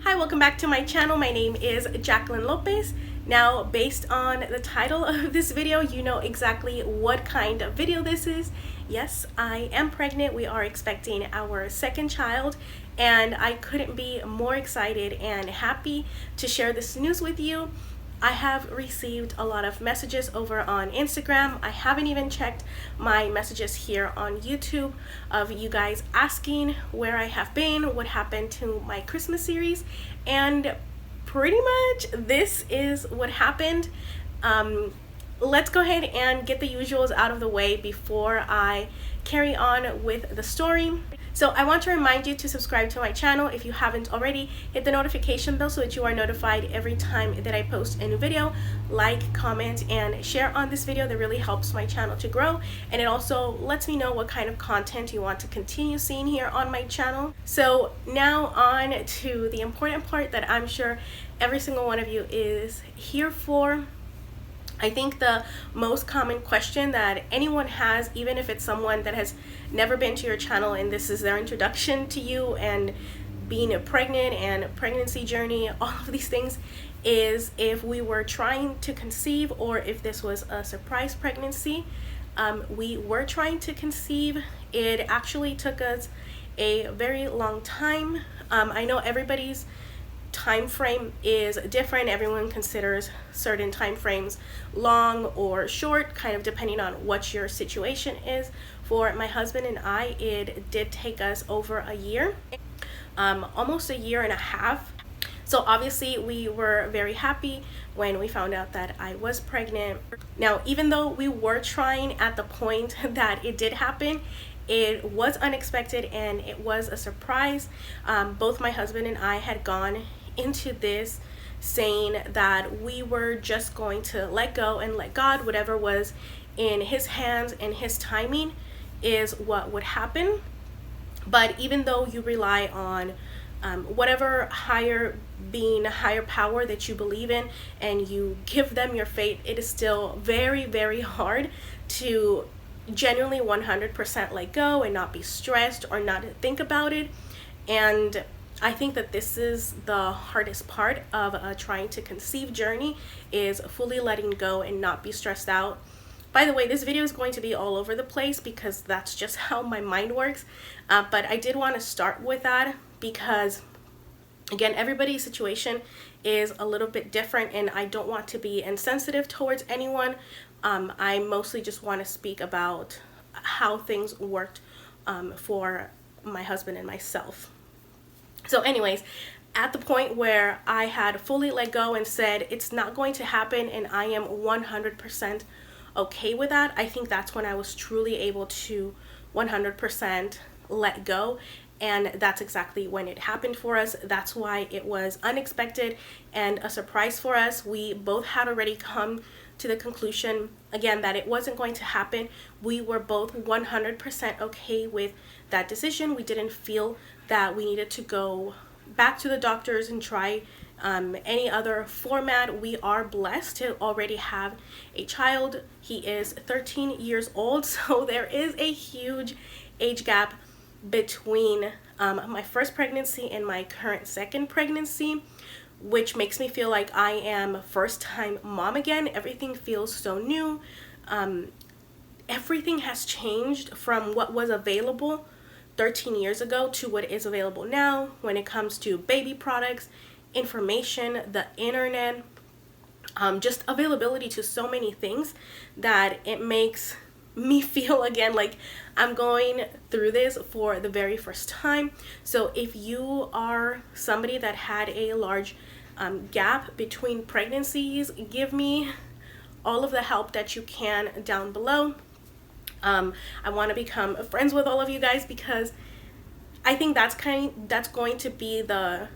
Hi, welcome back to my channel. My name is Jacqueline Lopez. Now, based on the title of this video, you know exactly what kind of video this is. Yes, I am pregnant. We are expecting our second child, and I couldn't be more excited and happy to share this news with you. I have received a lot of messages over on Instagram. I haven't even checked my messages here on YouTube of you guys asking where I have been, what happened to my Christmas series, and pretty much this is what happened. Let's go ahead and get the usuals out of the way before I carry on with the story. So I want to remind you to subscribe to my channel if you haven't already. Hit the notification bell so that you are notified every time that I post a new video. Like, comment, and share on this video. That really helps my channel to grow, and it also lets me know what kind of content you want to continue seeing here on my channel. So now on to the important part that I'm sure every single one of you is here for. I think the most common question that anyone has, even if it's someone that has never been to your channel and this is their introduction to you and being pregnant and pregnancy journey, all of these things, is if we were trying to conceive or if this was a surprise pregnancy. We were trying to conceive. It actually took us a very long time. I know everybody's time frame is different. Everyone considers certain time frames long or short, kind of depending on what your situation is. For my husband and I, it did take us over a year, almost a year and a half. So obviously we were very happy when we found out that I was pregnant. Now, even though we were trying at the point that it did happen, it was unexpected and it was a surprise. Both my husband and I had gone into this saying that we were just going to let go and let God. Whatever was in his hands and his timing is what would happen. But even though you rely on whatever higher being, higher power that you believe in, and you give them your fate, it is still very, very hard to genuinely 100% let go and not be stressed or not think about it. And I think that this is the hardest part of trying to conceive journey, is fully letting go and not be stressed out. By the way, this video is going to be all over the place because that's just how my mind works. But I did want to start with that because, again, everybody's situation is a little bit different and I don't want to be insensitive towards anyone. I mostly just want to speak about how things worked for my husband and myself. So anyways, at the point where I had fully let go and said it's not going to happen and I am 100% okay with that, I think that's when I was truly able to 100% let go. And that's exactly when it happened for us. That's why it was unexpected and a surprise for us. We both had already come to the conclusion, again, that it wasn't going to happen. We were both 100% okay with that decision. We didn't feel that we needed to go back to the doctors and try any other format. We are blessed to already have a child. He is 13 years old, so there is a huge age gap between my first pregnancy and my current second pregnancy, which makes me feel like I am first-time mom again. Everything feels so new. Everything has changed from what was available 13 years ago to what is available now when it comes to baby products, information, the internet, just availability to so many things, that it makes me feel again like I'm going through this for the very first time. So if you are somebody that had a large gap between pregnancies, give me all of the help that you can down below. I want to become friends with all of you guys because I think that's going to be the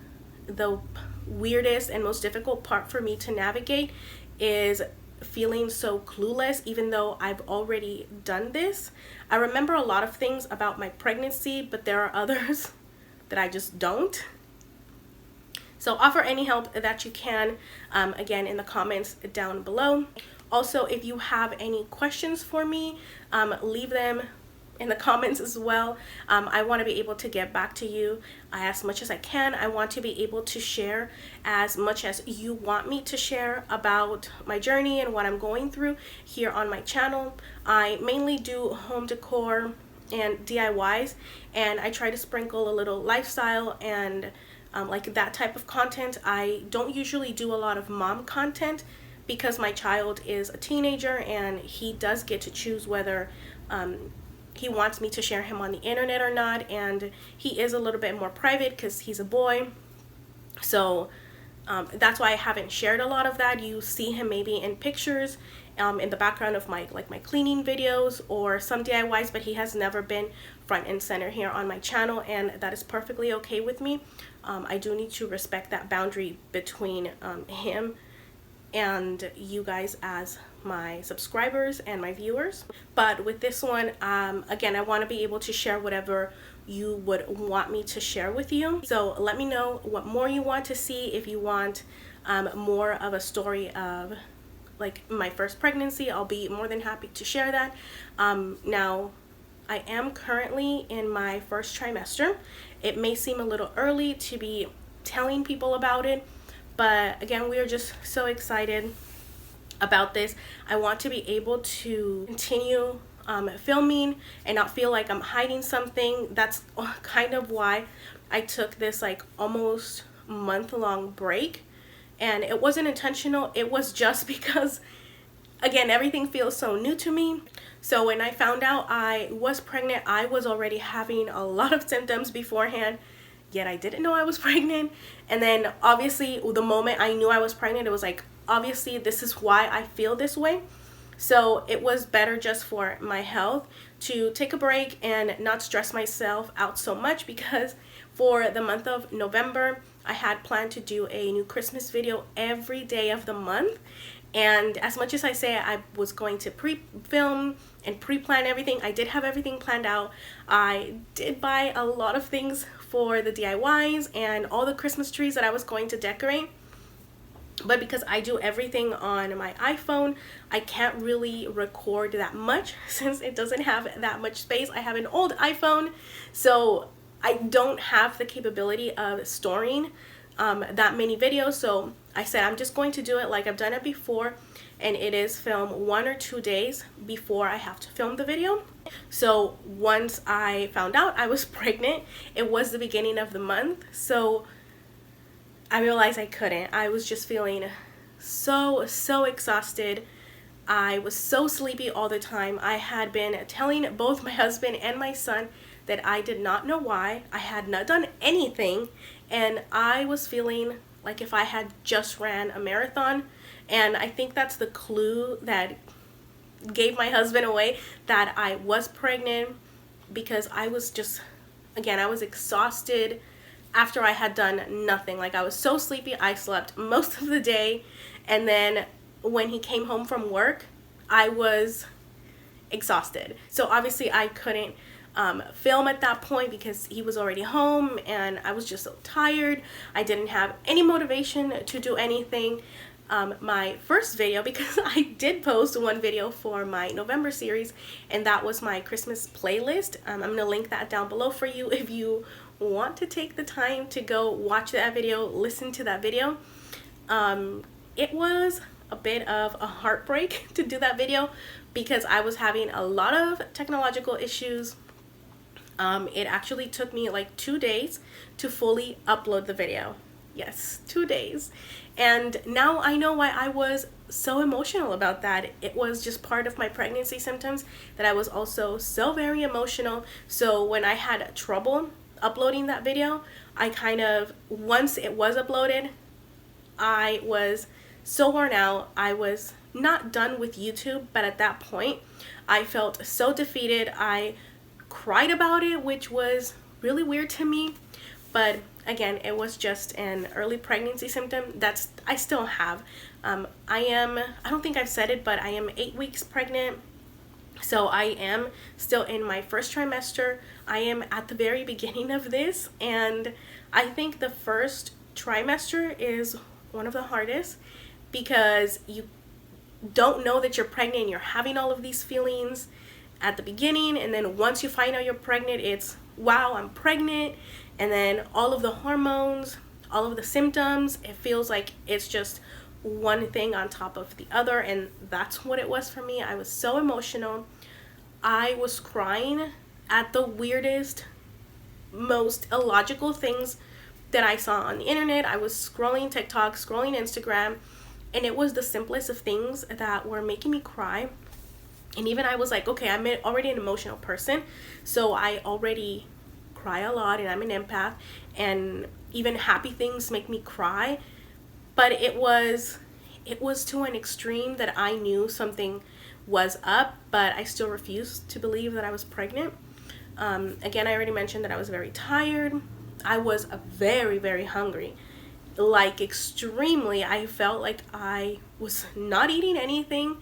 weirdest and most difficult part for me to navigate, is feeling so clueless even though I've already done this. I remember a lot of things about my pregnancy, but there are others that I just don't. So offer any help that you can, again, in the comments down below. Also, if you have any questions for me, leave them in the comments as well. I want to be able to get back to you as much as I can. I want to be able to share as much as you want me to share about my journey and what I'm going through here on my channel. I mainly do home decor and DIYs, and I try to sprinkle a little lifestyle and like that type of content. I don't usually do a lot of mom content because my child is a teenager and he does get to choose whether he wants me to share him on the internet or not, and he is a little bit more private because he's a boy. So that's why I haven't shared a lot of that. You see him maybe in pictures in the background of my cleaning videos or some DIYs, but he has never been front and center here on my channel, and that is perfectly okay with me. I do need to respect that boundary between him and you guys as my subscribers and my viewers. But with this one, again, I want to be able to share whatever you would want me to share with you. So let me know what more you want to see. If you want more of a story of like my first pregnancy, I'll be more than happy to share that. Now, I am currently in my first trimester. It may seem a little early to be telling people about it, but again, we are just so excited about this. I want to be able to continue filming and not feel like I'm hiding something. That's kind of why I took this like almost month-long break, and it wasn't intentional. It was just because, again, everything feels so new to me. So when I found out I was pregnant, I was already having a lot of symptoms beforehand, yet I didn't know I was pregnant. And then obviously the moment I knew I was pregnant, it was like, obviously this is why I feel this way. So it was better just for my health to take a break and not stress myself out so much, because for the month of November, I had planned to do a new Christmas video every day of the month. And as much as I say I was going to pre-film and pre-plan everything, I did have everything planned out. I did buy a lot of things for the DIYs and all the Christmas trees that I was going to decorate. But because I do everything on my iPhone, I can't really record that much since it doesn't have that much space. I have an old iPhone, so I don't have the capability of storing that many videos. So I said I'm just going to do it like I've done it before, and it is film 1 or 2 days before I have to film the video. So once I found out I was pregnant, it was the beginning of the month, so I realized I couldn't. I was just feeling so exhausted. I was so sleepy all the time. I had been telling both my husband and my son that I did not know why. I had not done anything, and I was feeling like if I had just ran a marathon. And I think that's the clue that gave my husband away that I was pregnant, because I was just, again, I was exhausted after I had done nothing. Like, I was so sleepy. I slept most of the day, and then when he came home from work, I was exhausted. So obviously I couldn't film at that point because he was already home, and I was just so tired. I didn't have any motivation to do anything. My first video, because I did post one video for my November series, and that was my Christmas playlist. I'm going to link that down below for you if you want to take the time to go watch that video, listen to that video. It was a bit of a heartbreak to do that video because I was having a lot of technological issues. It actually took me like 2 days to fully upload the video. Yes, 2 days. And now I know why I was so emotional about that. It was just part of my pregnancy symptoms that I was also so very emotional. So when I had trouble uploading that video, I kind of, once it was uploaded, I was so worn out. I was not done with YouTube, but at that point I felt so defeated. I cried about it, which was really weird to me, but again, it was just an early pregnancy symptom that's I still have. I don't think I've said it, but I am 8 weeks pregnant. So I am still in my first trimester. I am at the very beginning of this, and I think the first trimester is one of the hardest because you don't know that you're pregnant and you're having all of these feelings, at the beginning, and then once you find out you're pregnant, it's wow, I'm pregnant. And then all of the hormones, all of the symptoms, it feels like it's just one thing on top of the other. And that's what it was for me. I was so emotional. I was crying at the weirdest, most illogical things that I saw on the internet. I was scrolling TikTok, scrolling Instagram, and it was the simplest of things that were making me cry. And even I was like, okay, I'm already an emotional person, so I already cry a lot, and I'm an empath, and even happy things make me cry. But it was to an extreme that I knew something was up, but I still refused to believe that I was pregnant. Again, I already mentioned that I was very tired. I was very, very hungry, like extremely. I felt like I was not eating anything.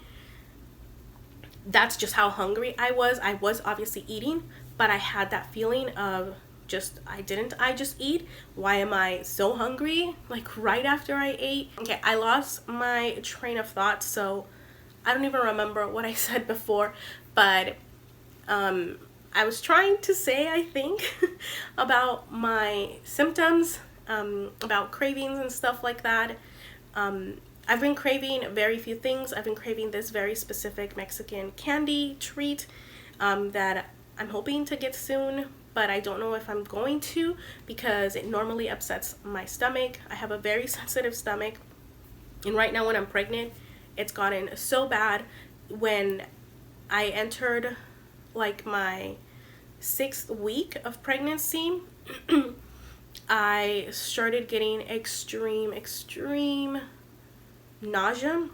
That's just how hungry I was. I was obviously eating, but I had that feeling of just, I just eat? Why am I so hungry? Like right after I ate. Okay, I lost my train of thought, so I don't even remember what I said before, but I was trying to say, I think, about my symptoms, about cravings and stuff like that. I've been craving very few things. I've been craving this very specific Mexican candy treat that I'm hoping to get soon, but I don't know if I'm going to because it normally upsets my stomach. I have a very sensitive stomach, and right now when I'm pregnant, it's gotten so bad. When I entered like my 6th week of pregnancy, I started getting extreme nausea,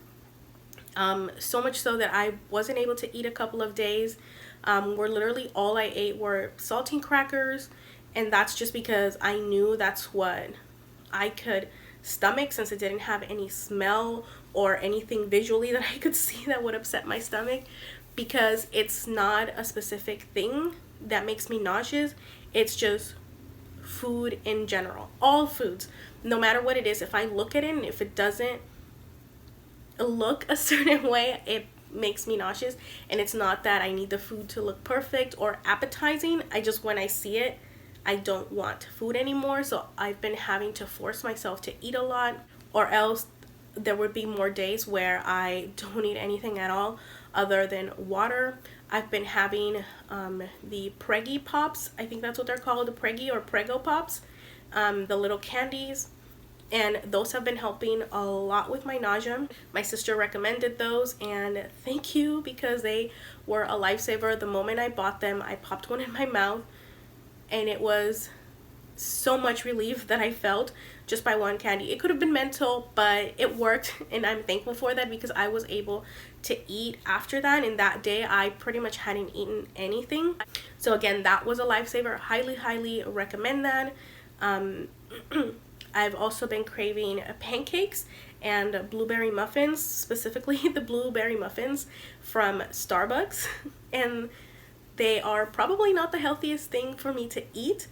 so much so that I wasn't able to eat a couple of days, where literally all I ate were saltine crackers, and that's just because I knew that's what I could stomach, since it didn't have any smell or anything visually that I could see that would upset my stomach, because it's not a specific thing that makes me nauseous. It's just food in general. All foods, no matter what it is, if I look at it and if it doesn't look a certain way, it makes me nauseous. And it's not that I need the food to look perfect or appetizing. I just, when I see it, I don't want food anymore. So I've been having to force myself to eat a lot, or else there would be more days where I don't eat anything at all other than water. I've been having the Preggy Pops. I think that's what they're called, the Preggy or Prego Pops, the little candies. And those have been helping a lot with my nausea. My sister recommended those, and thank you, because they were a lifesaver. The moment I bought them, I popped one in my mouth, and it was so much relief that I felt just by one candy. It could have been mental, but it worked, and I'm thankful for that, because I was able to eat after that, and that day I pretty much hadn't eaten anything. So again, that was a lifesaver. Highly recommend that. I've also been craving pancakes and blueberry muffins, specifically the blueberry muffins from Starbucks, and they are probably not the healthiest thing for me to eat.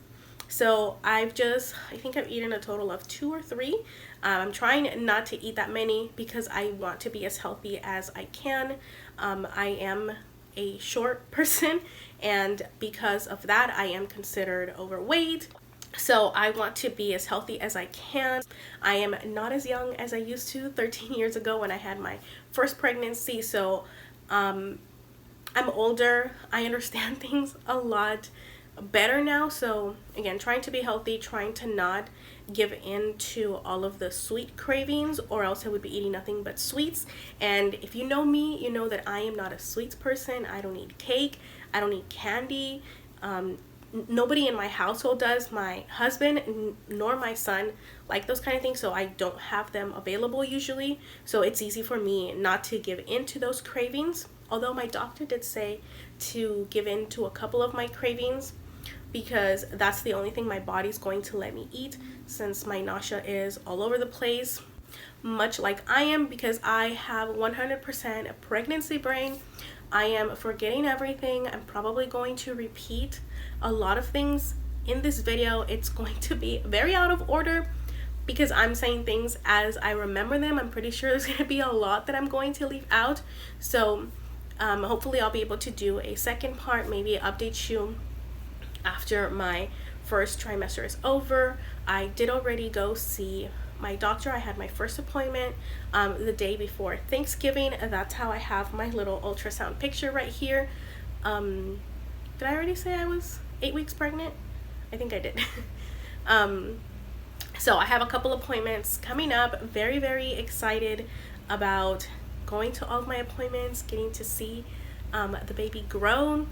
So I think I've eaten a total of 2 or 3. I'm trying not to eat that many because I want to be as healthy as I can. I am a short person, and because of that, I am considered overweight. So I want to be as healthy as I can. I am not as young as I used to 13 years ago when I had my first pregnancy. So I'm older. I understand things a lot better now. So again, trying to be healthy, trying to not give in to all of the sweet cravings, or else I would be eating nothing but sweets. And if you know me, you know that I am not a sweets person. I don't eat cake. I don't eat candy. Nobody in my household does. My husband nor my son like those kind of things, so I don't have them available usually. So it's easy for me not to give in to those cravings, although my doctor did say to give in to a couple of my cravings, because that's the only thing my body's going to let me eat, since my nausea is all over the place, much like I am, because I have 100% pregnancy brain. I am forgetting everything. I'm probably going to repeat a lot of things in this video. It's going to be very out of order because I'm saying things as I remember them. I'm pretty sure there's going to be a lot that I'm going to leave out. So Hopefully I'll be able to do a second part, maybe update you after my first trimester is over. I did already go see my doctor. I had my first appointment the day before Thanksgiving, and that's how I have my little ultrasound picture right here. Did I already say I was 8 weeks pregnant? I think I did. So I have a couple appointments coming up. Very, very excited about going to all of my appointments, getting to see the baby grow.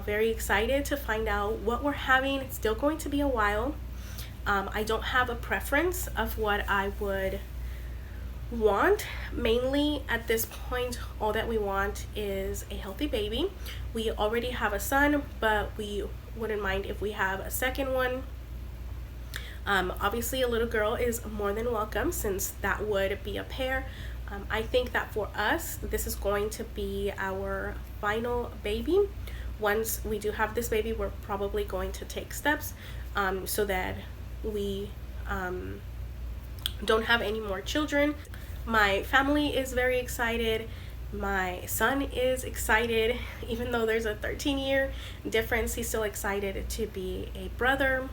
Very excited to find out what we're having. It's still going to be a while. I don't have a preference of what I would want. Mainly at this point, all that we want is a healthy baby. We already have a son, but we wouldn't mind if we have a second one. Obviously a little girl is more than welcome, since that would be a pair. I think that for us, this is going to be our final baby. Once we do have this baby, we're probably going to take steps so that we don't have any more children. My family is very excited. My son is excited. Even though there's a 13-year difference, he's still excited to be a brother.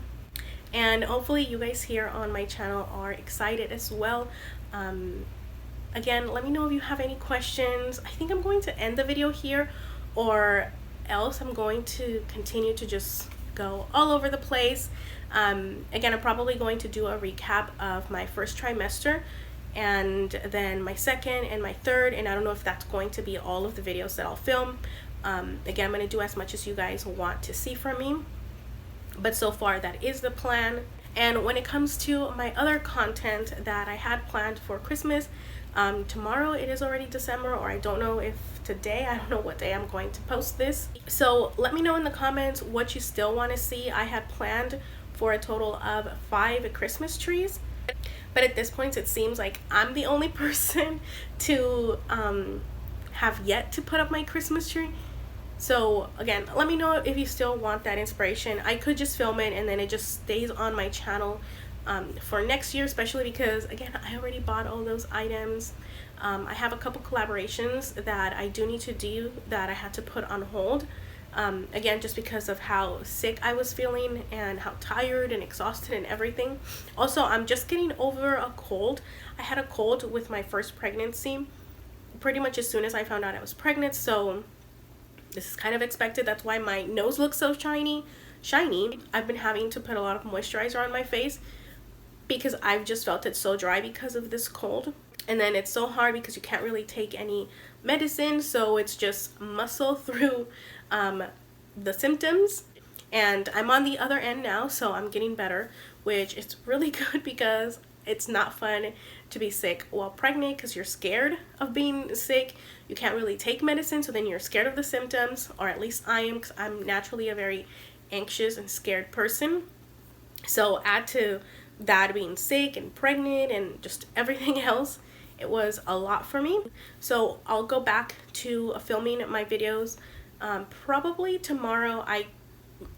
And hopefully you guys here on my channel are excited as well. Again, let me know if you have any questions. I think I'm going to end the video here, or else I'm going to continue to just go all over the place. Again, I'm probably going to do a recap of my first trimester, and then my second and my third, and I don't know if that's going to be all of the videos that I'll film. Again, I'm going to do as much as you guys want to see from me, but so far that is the plan. And when it comes to my other content that I had planned for Christmas, tomorrow, it is already December, or I don't know if today, I don't know what day I'm going to post this. So let me know in the comments what you still want to see. I had planned for a total of 5 Christmas trees, but at this point it seems like I'm the only person to have yet to put up my Christmas tree. So again, let me know if you still want that inspiration. I could just film it and then it just stays on my channel for next year, especially because again, I already bought all those items. I have a couple collaborations that I do need to do that I had to put on hold, again, just because of how sick I was feeling and how tired and exhausted and everything. Also, I'm just getting over a cold. I had a cold with my first pregnancy pretty much as soon as I found out I was pregnant, so this is kind of expected. That's why my nose looks so shiny. I've been having to put a lot of moisturizer on my face because I've just felt it so dry because of this cold. And then it's so hard because you can't really take any medicine, so it's just muscle through the symptoms. And I'm on the other end now, so I'm getting better, which is really good because it's not fun to be sick while pregnant because you're scared of being sick. You can't really take medicine, so then you're scared of the symptoms, or at least I am, because I'm naturally a very anxious and scared person. So add to that being sick and pregnant and just everything else, it was a lot for me. So I'll go back to filming my videos probably tomorrow. I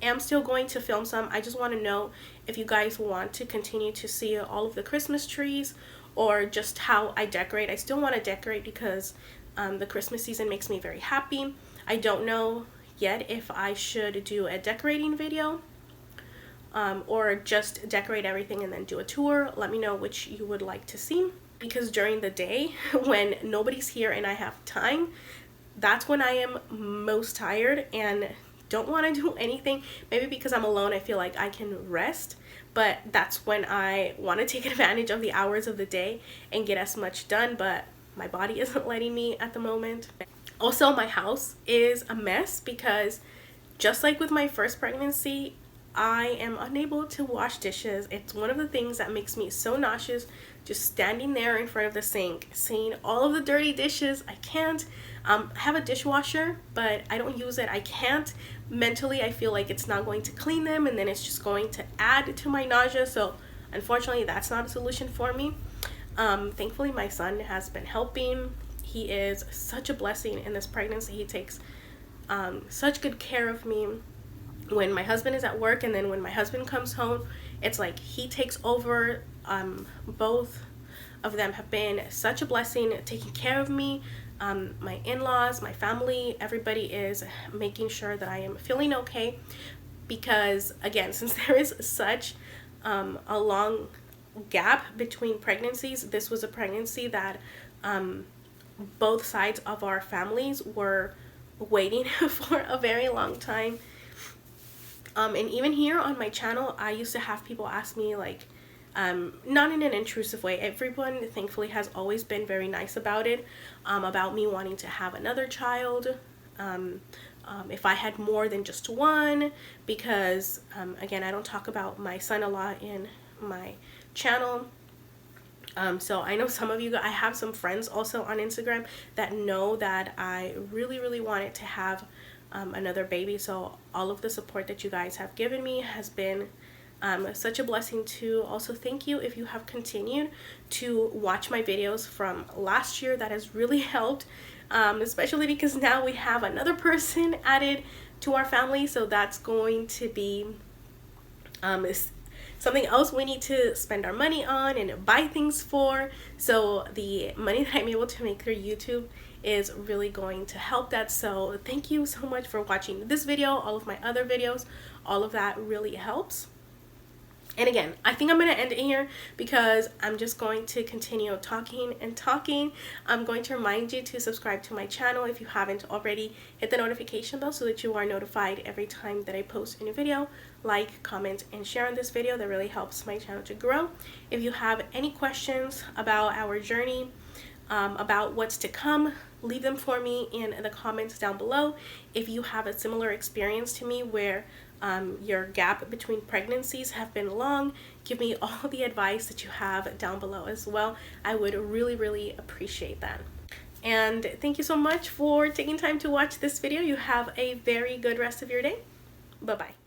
am still going to film some. I just want to know if you guys want to continue to see all of the Christmas trees or just how I decorate. I still want to decorate because the Christmas season makes me very happy. I don't know yet if I should do a decorating video or just decorate everything and then do a tour. Let me know which you would like to see, because during the day when nobody's here and I have time, that's when I am most tired and don't want to do anything. Maybe because I'm alone, I feel like I can rest, but that's when I want to take advantage of the hours of the day and get as much done, but my body isn't letting me at the moment. Also, my house is a mess because just like with my first pregnancy, I am unable to wash dishes. It's one of the things that makes me so nauseous, just standing there in front of the sink, seeing all of the dirty dishes. I can't. I have a dishwasher, but I don't use it. I can't. Mentally, I feel like it's not going to clean them, and then it's just going to add to my nausea. So unfortunately, that's not a solution for me. Thankfully, my son has been helping. He is such a blessing in this pregnancy. He takes such good care of me when my husband is at work, and then when my husband comes home, it's like he takes over. Both of them have been such a blessing, taking care of me, my in-laws, my family, everybody is making sure that I am feeling okay, because again, since there is such a long gap between pregnancies, this was a pregnancy that both sides of our families were waiting for a very long time. And even here on my channel, I used to have people ask me, like, not in an intrusive way. Everyone thankfully has always been very nice about it, about me wanting to have another child, if I had more than just one, because again, I don't talk about my son a lot in my channel. So I know some of you, I have some friends also on Instagram that know that I really wanted to have another baby. So all of the support that you guys have given me has been such a blessing too. Also, thank you if you have continued to watch my videos from last year. That has really helped, especially because now we have another person added to our family, so that's going to be something else we need to spend our money on and buy things for. So the money that I'm able to make through YouTube is really going to help that. So thank you so much for watching this video, all of my other videos. All of that really helps. And again, I think I'm going to end it here because I'm just going to continue talking and talking. I'm going to remind you to subscribe to my channel if you haven't already. Hit the notification bell so that you are notified every time that I post a new video. Like, comment, and share on this video. That really helps my channel to grow. If you have any questions about our journey, about what's to come, leave them for me in the comments down below. If you have a similar experience to me where your gap between pregnancies have been long, give me all the advice that you have down below as well. I would really appreciate that. And thank you so much for taking time to watch this video. You have a very good rest of your day. Bye bye.